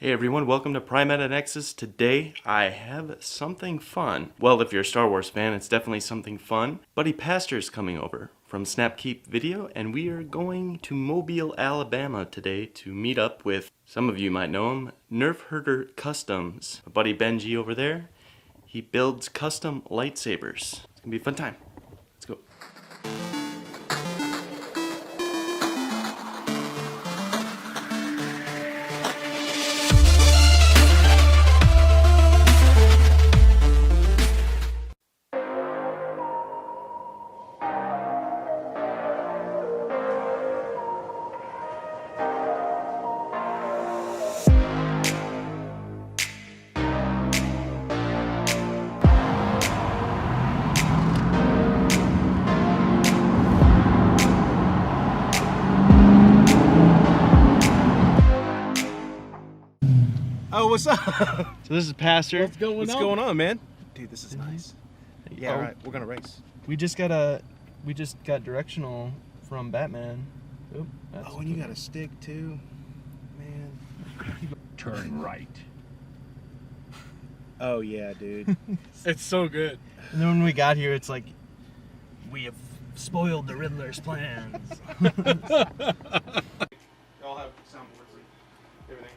Hey everyone, welcome to Lightsabers and Axes. Today I have something fun. Well, if you're a Star Wars fan, it's definitely something fun. Buddy Pastor's coming over from Snapkeep Video, and we are going to Mobile, Alabama today to meet up with, some of you might know him, Nerf Herder Customs. My buddy Benji over there, he builds custom lightsabers. It's gonna be a fun time. Let's go. Oh, what's up? So this is Pastor. What's going on, man? Dude, this is nice. Yeah, all right. We're gonna race. We just got directional from Batman. Oop, Oh, and you got a stick too, man. Turn right. Oh yeah, dude. It's so good. And then when we got here, it's like, we have spoiled the Riddler's plans. Y'all have soundboards and everything.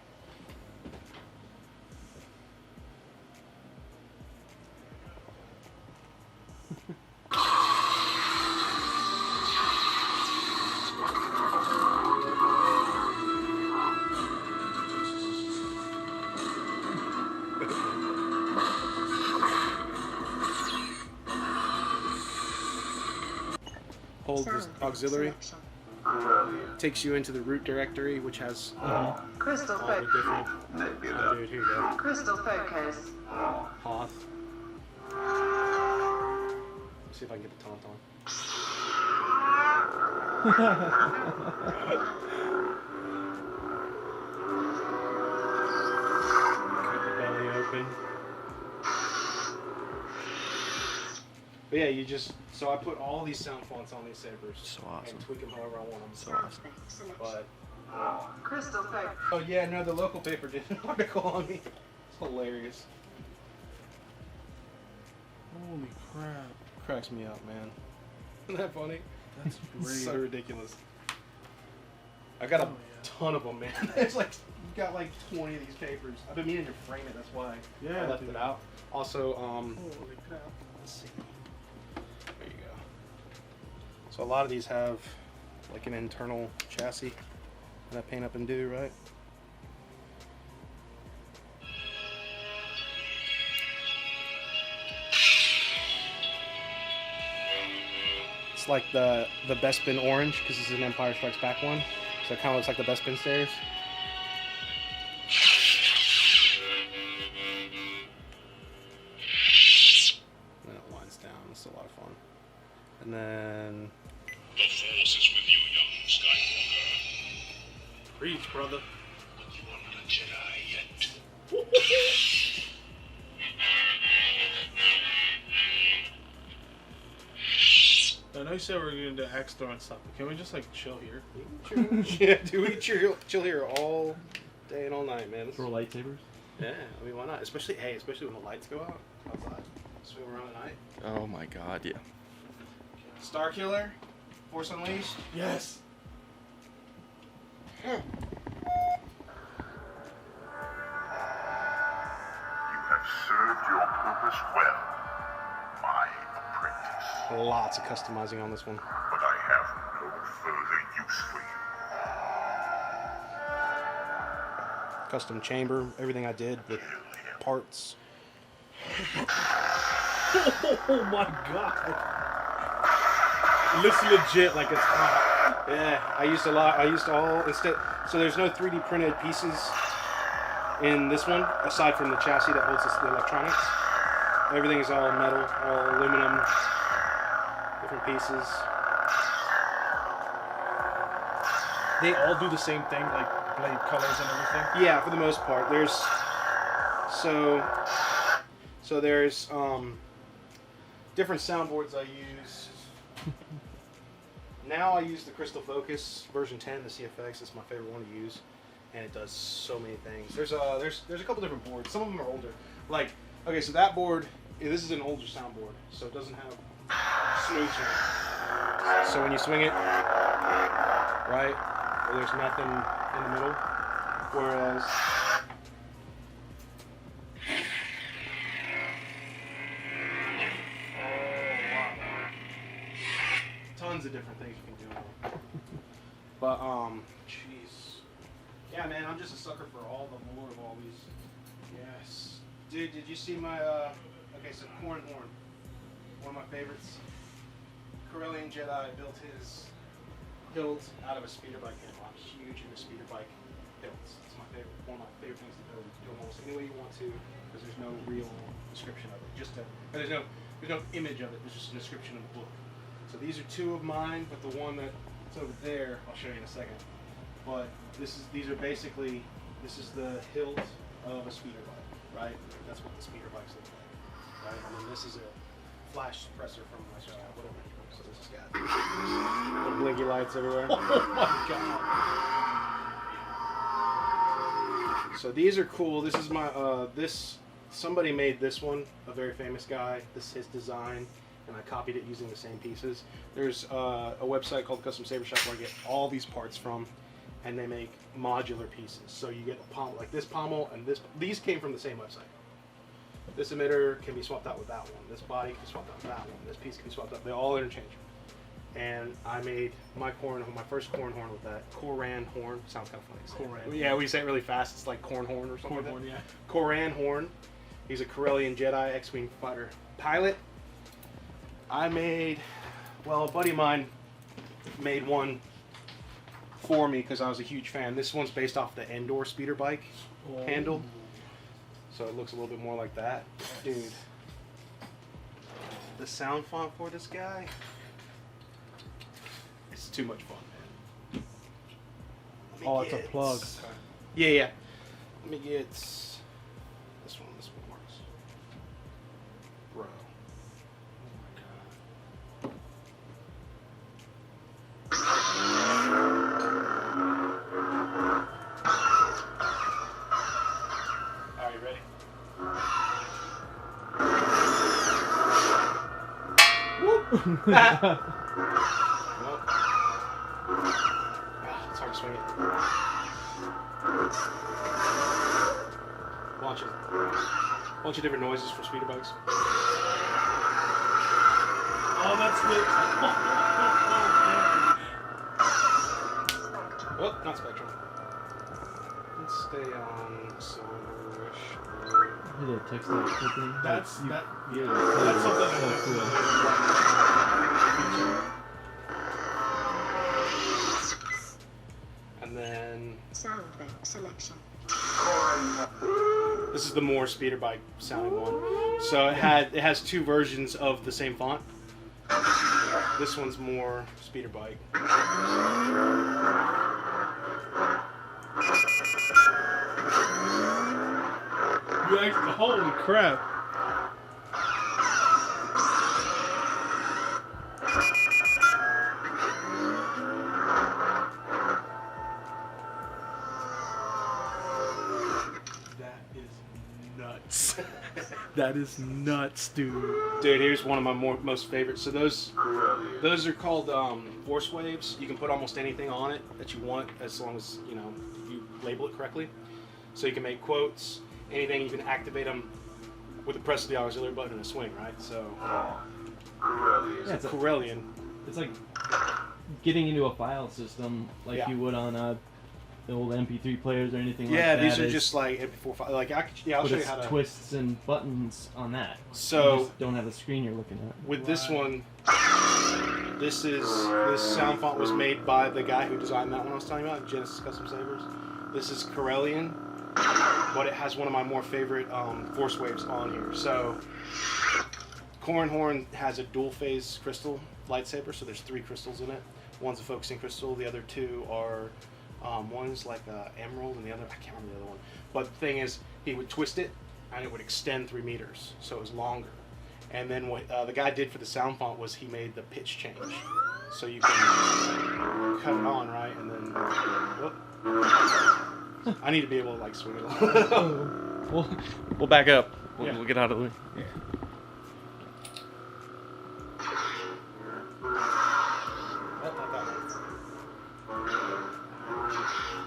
Hold this auxiliary. Takes you into the root directory, which has Crystal all the focus. different. Oh, dude, here you go. Crystal focus. Hoth. See if I can get the tauntaun. Cut the belly open. But yeah, so I put all these sound fonts on these sabers. So awesome. And tweak them however I want them. So awesome. But, Crystal focus. oh yeah, no, the local paper did an article on me. It's hilarious. Holy crap. Cracks me up, man. Isn't that funny? That's It's great. so ridiculous. I got a ton of them, man. It's like, you got like 20 of these papers. I've been meaning to frame it, that's why Yeah, I left dude. it out. Also, Holy crap. let's see. There you go. So a lot of these have like an internal chassis that I paint up and do, right? It's like the Bespin orange because this is an Empire Strikes Back one. So it kind of looks like the Bespin stairs. And then it winds down. It's a lot of fun. And then The Force is with you, young Skywalker. Preach, brother. But you are not a Jedi yet. I know you said we were going to do X Store and stuff, but can we just like chill here? yeah, dude, we chill here all day and all night, man. Throw lightsabers? Yeah, I mean, why not? Especially when the lights go out outside. Swim around at night. Oh my god, yeah. Star Killer, Force Unleashed. Yes. You have served your purpose well, my apprentice. Lots of customizing on this one. But I have no further use for you. Custom chamber, everything I did with parts. Oh my god. It looks legit like it's hot. Yeah, I used all instead. So there's no 3D printed pieces in this one, aside from the chassis that holds the electronics. Everything is all metal, all aluminum, different pieces. They all do the same thing, like blade colors and everything. Yeah, for the most part. There's different soundboards I use. Now I use the Crystal Focus version 10, the CFX. It's my favorite one to use. and it does so many things. There's a couple different boards. Some of them are older. Like, okay, so that board, this is an older soundboard, so it doesn't have smooth swing. So when you swing it, right, there's nothing in the middle, whereas tons of different things you can do. But jeez, yeah, man, I'm just a sucker for all the lore of all these. Yes, dude, did you see my okay, so Corn Horn, one of my favorites. Corellian Jedi built his hilt out of a speeder bike handle. I'm huge into speeder bike hilts. It's my favorite, one of my favorite things to build. You can do it almost any way you want to, because there's no real description of it. There's no image of it. There's just a description of the book. So these are two of mine, but the one that's over there, I'll show you in a second. But these are basically, this is the hilt of a speeder bike, right? That's what the speeder bikes look like, right? And then this is a flash suppressor from my whatever. So this has got little blinky lights everywhere. Oh my god! So these are cool. This is my somebody made this one, a very famous guy. This is his design, and I copied it using the same pieces. There's a website called Custom Saber Shop where I get all these parts from, and they make modular pieces. So you get a pommel, like this pommel, and this. These came from the same website. This emitter can be swapped out with that one. This body can be swapped out with that one. This piece can be swapped out. They're all interchangeable. And I made my first corn horn with that. Koran horn. Sounds kind of funny. Koran. Yeah, we say it really fast. It's like corn horn or something. Corn horn, yeah. Koran horn. He's a Corellian Jedi X-Wing fighter pilot. I made, well, a buddy of mine made one for me because I was a huge fan. This one's based off the Endor speeder bike handle. So it looks a little bit more like that. Dude, the sound font for this guy, it's too much fun, man. Oh, it's a plug. Yeah, yeah. Let me get this one. This one works. Bro. Are you ready? Nope. It's hard to swing it. Bunch of different noises for speeder bikes. Oh, that's the. Oh, not Spectrum. Let's stay on silverish. Hit a text that quickly. That's You- that. Yeah, That's something so cool. And then Sound effect selection. this is the more speeder bike sounding one. So it has two versions of the same font. This one's more speeder bike. You actually, holy crap! That is nuts. That is nuts, dude. Dude, here's one of my most favorites. So those are called force waves. You can put almost anything on it that you want, as long as you label it correctly. So you can make quotes, anything. You can activate them with the press of the auxiliary button and a swing, right? So Yeah, it's, Corellian. it's like getting into a file system like Yeah. you would on the old MP3 players or anything Yeah, like that. these are It's- just like MP4 file. Like I'll but show you it's how to. twists and buttons on that. So- you just don't have the screen you're looking at. With this one, this sound font was made by the guy who designed that one I was telling you about, Genesis Custom Sabers. This is Corellian, but it has one of my more favorite force waves on here. So, Corn Horn has a dual phase crystal lightsaber, so there's 3 crystals in it. One's a focusing crystal, the other 2 are one's like emerald, and the other I can't remember the other one. But the thing is, he would twist it, and it would extend 3 meters, so it was longer. And then what the guy did for the sound font was he made the pitch change, so you can cut it on, right, and then whoop. I need to be able to like swing it. A We'll back up. Yeah. We'll get out of the way.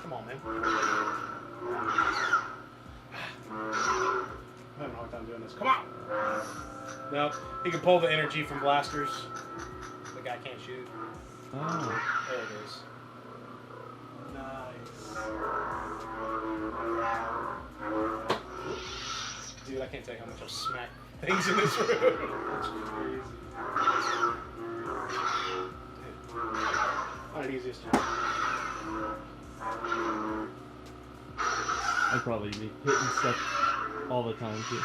Come on, man. I'm having a hard time doing this. Come on! Nope. He can pull the energy from blasters. The guy can't shoot. Oh. There it is. Nice. Dude, I can't tell you how much I've smacked things in this room. That's crazy. Not the easiest job. I'd probably be hitting stuff all the time too.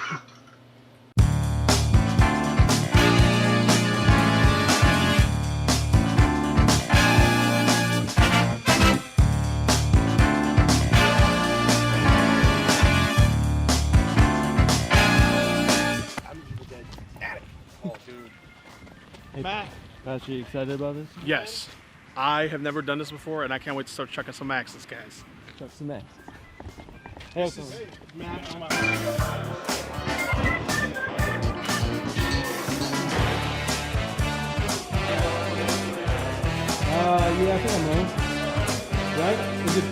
I'm evil dead. At it. Oh, dude. Hey, Matt. Pat, you excited about this? Yes. I have never done this before, and I can't wait to start chucking some axes, guys. Chuck some X. Hey, okay. Matt, oh my Yeah, I think I'm wrong. Right? Is it?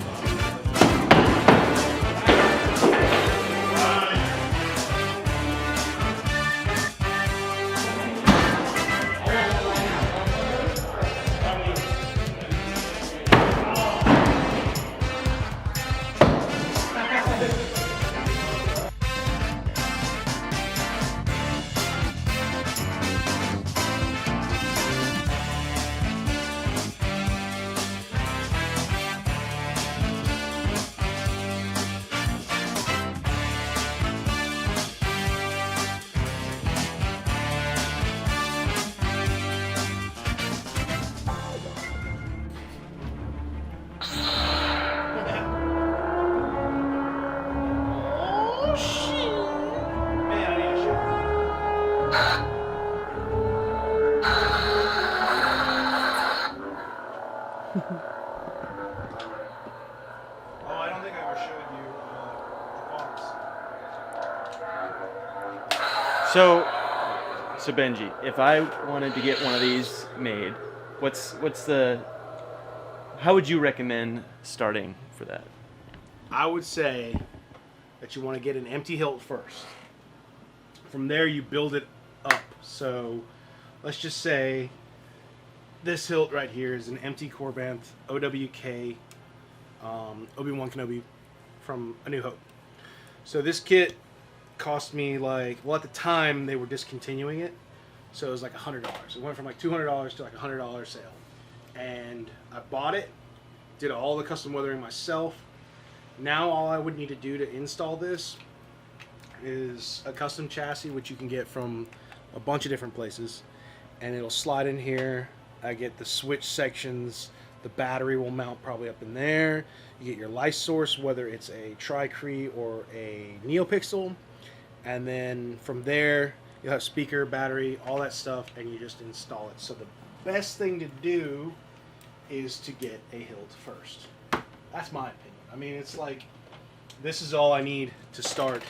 Man, I need a shower. Oh, I don't think I ever showed you the box. So Benji, if I wanted to get one of these made, how would you recommend starting for that? I would say that you want to get an empty hilt first. From there, you build it up. So let's just say this hilt right here is an empty Corbanth OWK Obi-Wan Kenobi from A New Hope. So this kit cost me at the time they were discontinuing it, so it was like $100. It went from like $200 to like $100 sale. And I bought it, did all the custom weathering myself. Now all I would need to do to install this is a custom chassis, which you can get from a bunch of different places, and it'll slide in here. I get the switch sections, the battery will mount probably up in there. You get your light source, whether it's a Tri-Cree or a NeoPixel, and then from there you'll have speaker, battery, all that stuff, and you just install it. So the best thing to do is to get a hilt first. That's my opinion. I mean, it's like, this is all I need to start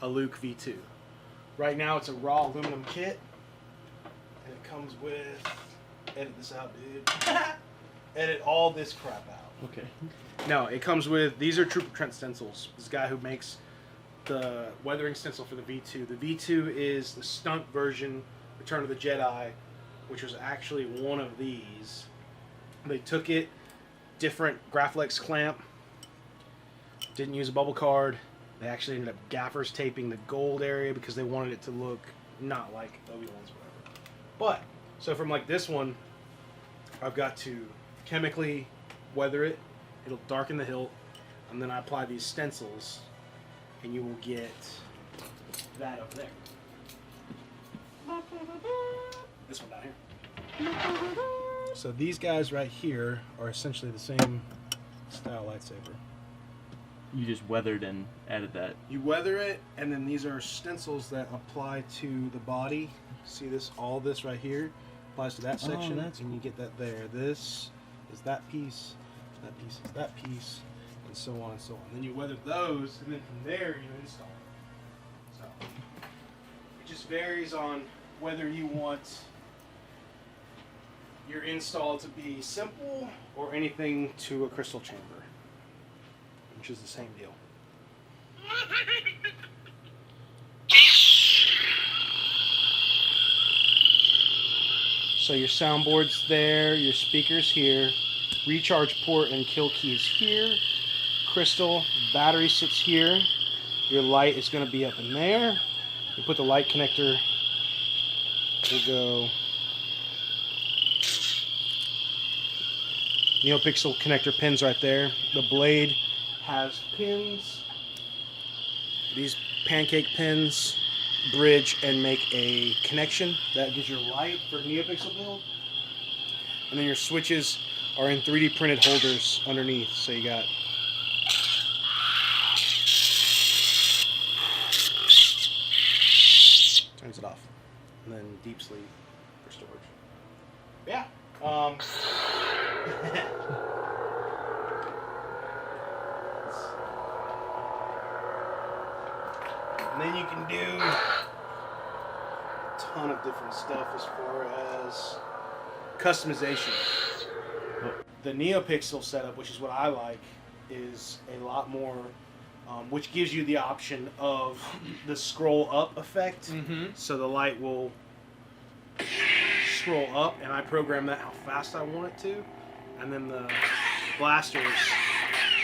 a Luke V2. Right now it's a raw aluminum kit, and it comes with, edit this out, dude. Edit all this crap out. Okay. No, it comes with, these are Trooper Trent stencils. This guy who makes the weathering stencil for the V2. The V2 is the stunt version, Return of the Jedi, which was actually one of these. They took it, different Graflex clamp, didn't use a bubble card. They actually ended up gaffers taping the gold area because they wanted it to look not like Obi-Wan's, whatever. But, so from like this one, I've got to chemically weather it. It'll darken the hilt, and then I apply these stencils, and you will get that up there. This one down here. So these guys right here are essentially the same style lightsaber. You just weathered and added that. You weather it, and then these are stencils that apply to the body. See this? All this right here applies to that section, that's and you get that there. This is that piece is that piece, and so on and so on. Then you weather those, and then from there you install. So it just varies on whether you want your install to be simple or anything to a crystal chamber, which is the same deal. So your soundboard's there, your speaker's here, recharge port and kill key is here, crystal, battery sits here, your light is going to be up in there. You put the light connector, we'll go NeoPixel connector pins right there. The blade has pins. These pancake pins bridge and make a connection that gives your light for NeoPixel build. And then your switches are in 3D printed holders underneath. So you got turns it off. And then deep sleep for storage. Yeah. And then you can do a ton of different stuff as far as customization. The NeoPixel setup, which is what I like, is a lot more, which gives you the option of the scroll up effect. So the light will scroll up, and I program that how fast I want it to. And then the blasters,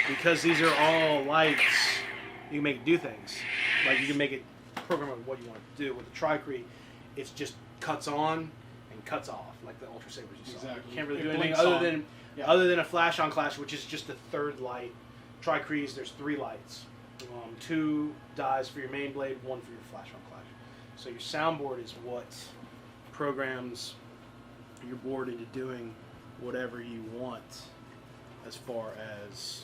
because these are all lights, you can make it do things. Like you can make it program it what you want it to do. With the Tricree, it's just cuts on and cuts off, like the Ultra Sabers you saw. Exactly. You can't really It do anything blinks other than a flash on clash, which is just the third light. Tricrees, there's 3 lights. 2 dies for your main blade, 1 for your flash on clash. So your soundboard is what programs your board into doing whatever you want as far as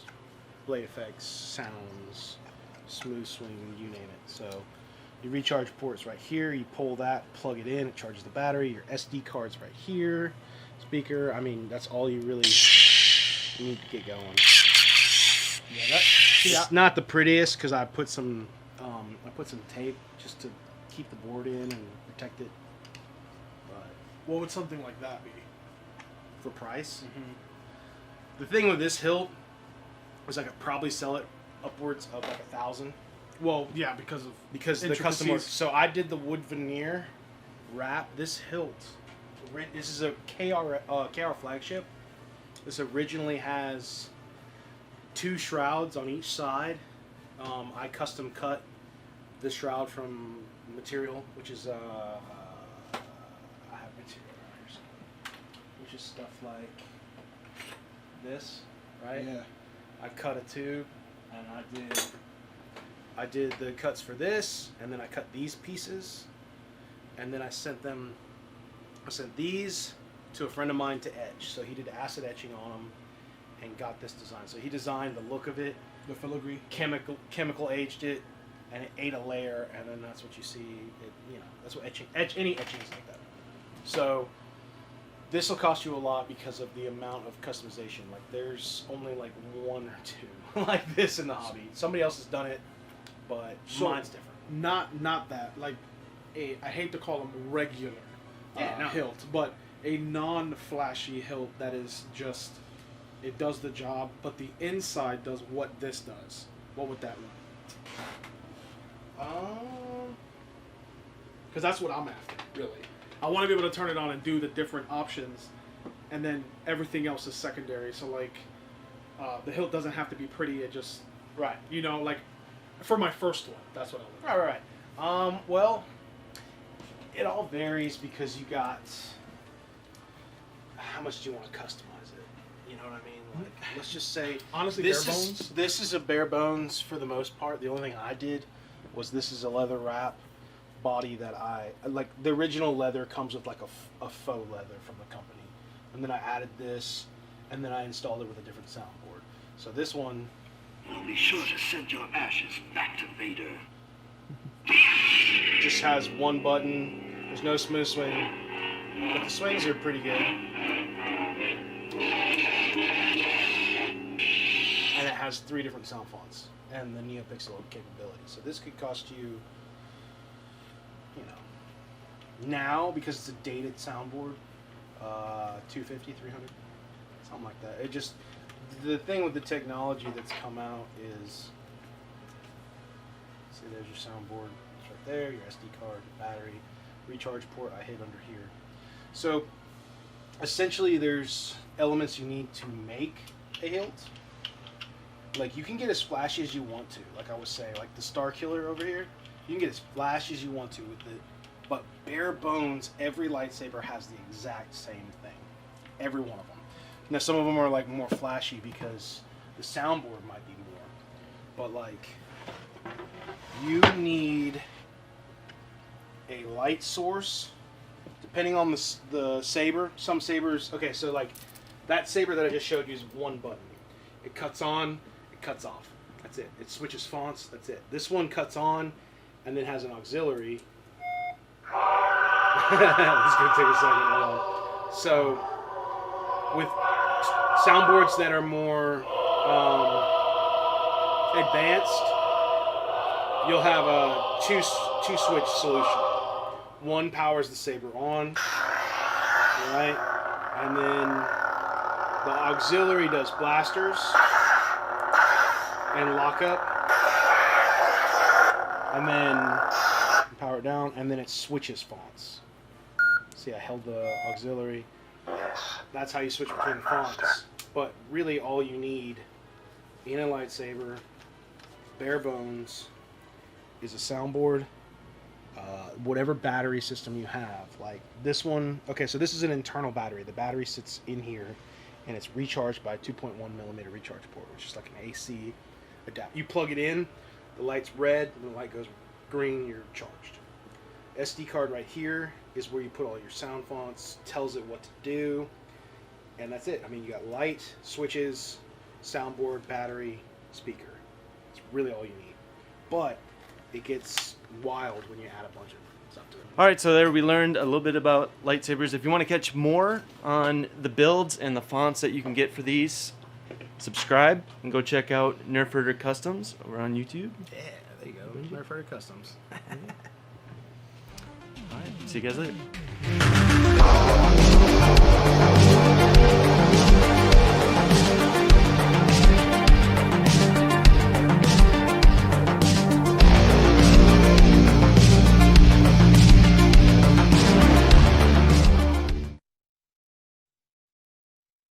blade effects, sounds, smooth swing, you name it. So your recharge port's right here. You pull that, plug it in, it charges the battery. Your SD card's right here. Speaker, I mean, that's all you really need to get going. Yeah, it's not the prettiest because I put some tape just to keep the board in and protect it. But What would something like that be? for price, the thing with this hilt was I could probably sell it upwards of like $1,000 Well, yeah, because the customer. intricacies. So I did the wood veneer wrap. This hilt, this is a KR flagship. This originally has 2 shrouds on each side. I custom cut the shroud from material, which is I have material right here, which is stuff like this, right? Yeah. I cut a tube, and I did the cuts for this, and then I cut these pieces, and then I sent these to a friend of mine to etch. So he did acid etching on them and got this design. So he designed the look of it, The filigree. chemical aged it, and it ate a layer, and then that's what you see. That's what any etching is like that. So this will cost you a lot because of the amount of customization. Like there's only like 1 or 2 like this in the hobby. Somebody else has done it, but mine's different. Not that like I hate to call them regular No. hilt, but a non-flashy hilt that is just it does the job, but the inside does what this does. What would that look? Because that's what I'm after, really. I want to be able to turn it on and do the different options, and then everything else is secondary. So like, the hilt doesn't have to be pretty. It just Right. like for my first one, that's what I want. Right. Well, it all varies because you got how much do you want to customize it? You know what I mean? Like, let's just say Honestly, this bare is bones? this is a bare bones for the most part. The only thing I did was this is a leather wrap body that I like. The original leather comes with like a faux leather from the company, and then I added this, and then I installed it with a different soundboard. So this one. I'll be sure to send your ashes back to Vader. Just has 1 button. There's no smooth swing, but the swings are pretty good. and it has 3 different sound fonts and the NeoPixel capability. So this could cost you, you know, now because it's a dated soundboard, $250, $300, something like that. It just, the thing with the technology that's come out is, see, there's your soundboard. It's right there. Your SD card, your battery, recharge port. I hid under here. So essentially, there's elements you need to make a hilt. Like, you can get as flashy as you want to. Like I was saying, like the Star Killer over here, you can get as flashy as you want to with it. But bare bones, every lightsaber has the exact same thing. Every one of them. Now, some of them are like more flashy because the soundboard might be more. But like, you need a light source, depending on the saber. Some sabers, okay, so like that saber that I just showed you is one button. It cuts on, it cuts off. That's it. It switches fonts. That's it. This one cuts on, and then has an auxiliary. It's gonna take a second. Hold on. So, with soundboards that are more advanced, you'll have a two switch solution. One powers the saber on, right, and then the auxiliary does blasters and lockup, and then power it down, and then it switches fonts. See, I held the auxiliary. That's how you switch between the fonts. But really, all you need in a lightsaber, bare bones, is a soundboard, whatever battery system you have. Like this one, okay, so this is an internal battery. The battery sits in here, and it's recharged by a 2.1 millimeter recharge port, which is like an AC adapter. You plug it in, the light's red, and the light goes green, you're charged. SD card right here is where you put all your sound fonts, tells it what to do, and that's it. I mean, you got light, switches, soundboard, battery, speaker. It's really all you need. But it gets wild when you add a bunch of stuff to it. Alright, so there we learned a little bit about lightsabers. If you want to catch more on the builds and the fonts that you can get for these, subscribe and go check out Nerf Herder Customs over on YouTube. Yeah, there you go. Nerf Herder Customs. Alright, see you guys later.